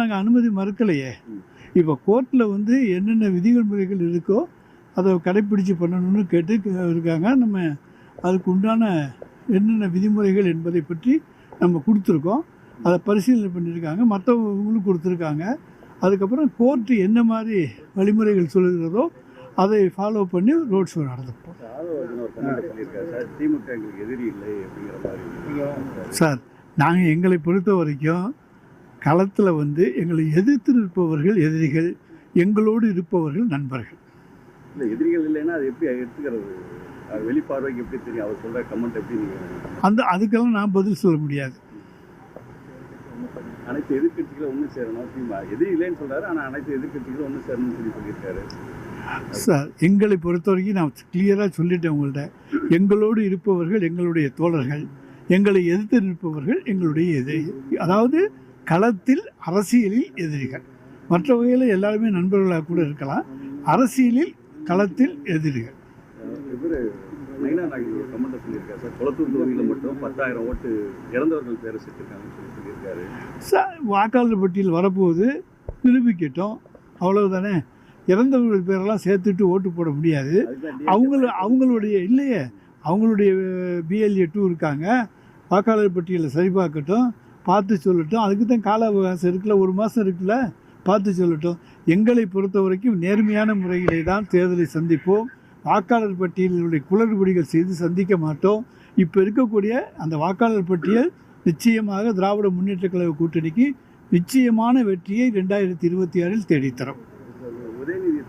நாங்கள் அனுமதி மறுக்கலையே. இப்போ கோர்ட்டில் வந்து என்னென்ன விதிகள் முறைகள் இருக்கோ அதை கடைப்பிடிச்சு பண்ணணும்னு கேட்டு இருக்காங்க. நம்ம அதுக்கு உண்டான என்னென்ன விதிமுறைகள் என்பதை பற்றி நம்ம கொடுத்துருக்கோம். அதை பரிசீலனை பண்ணியிருக்காங்க, மற்றவங்களும் கொடுத்துருக்காங்க. அதுக்கப்புறம் கோர்ட்டு என்ன மாதிரி வழிமுறைகள் சொல்லுகிறதோ அதை ஃபாலோ பண்ணி ரோட் ஷோ நடந்துப்போம். சார், நாங்கள் எங்களை பொறுத்த வரைக்கும் களத்தில் வந்து எங்களை எதிர்த்து நிற்பவர்கள் எதிரிகள், எங்களோடு இருப்பவர்கள் நண்பர்கள். இல்லை, எதிரிகள் இல்லைன்னா அது எப்படி எடுத்துக்கிறது? வெளிப்பார்வைக்கு எப்படி தெரியும்? அவர் சொல்கிற கமெண்ட் எப்படி நீங்கள் அதுக்கெல்லாம் நான் பதில் சொல்ல முடியாது. அனைத்து எதிர்கட்சிகளும் ஒன்று சேரணும். எதிரி இல்லைன்னு சொல்கிறாரு, ஆனால் அனைத்து எதிர்கட்சிகளும் ஒன்று சேரணும்னு சொல்லியிருக்காரு. சார், எங்களை பொறுத்த வரைக்கும் நான் கிளியராக சொல்லிட்டேன் உங்கள்கிட்ட. எங்களோடு இருப்பவர்கள் எங்களுடைய தோழர்கள், எங்களை எதிர்த்து நிற்பவர்கள் எங்களுடைய எதிரி. அதாவது களத்தில் அரசியலில் எதிரிகள். மற்ற வகையில் எல்லாருமே நண்பர்களாக கூட இருக்கலாம். அரசியலில் களத்தில் எதிரிகள். இவர் நைனா நாகேந்திரன் கமெண்ட் சொல்லியிருக்காரு சார், கொளத்தூர் தொகுதியில் மட்டும் 10,000 ஓட்டு இறந்தவர்கள் பேரை சேர்த்துருக்காங்கன்னு சொல்லியிருக்காரு. சார், வாக்காளர் பட்டியல் வரப்போகுது, நிரூபிக்கட்டும், அவ்வளவுதானே. இறந்தவர்கள் பேரெல்லாம் சேர்த்துட்டு ஓட்டு போட முடியாது. அவங்களுடைய இல்லையே, அவங்களுடைய BLA 2 இருக்காங்க. வாக்காளர் பட்டியலை சரிபார்க்கட்டும், பார்த்து சொல்லட்டும். அதுக்கு தான் கால அவகாசம் இருக்குல்ல, 1 மாதம் இருக்குல்ல, பார்த்து சொல்லட்டும். எங்களை பொறுத்த வரைக்கும் நேர்மையான முறையிலே தான் தேர்தலை சந்திப்போம். வாக்காளர் பட்டியலுடைய குளறுபடிகள் செய்து சந்திக்க மாட்டோம். இப்போ இருக்கக்கூடிய அந்த வாக்காளர் பட்டியல் நிச்சயமாக திராவிட முன்னேற்ற கழக கூட்டணிக்கு நிச்சயமான வெற்றியை 2026 தேடித்தரும்.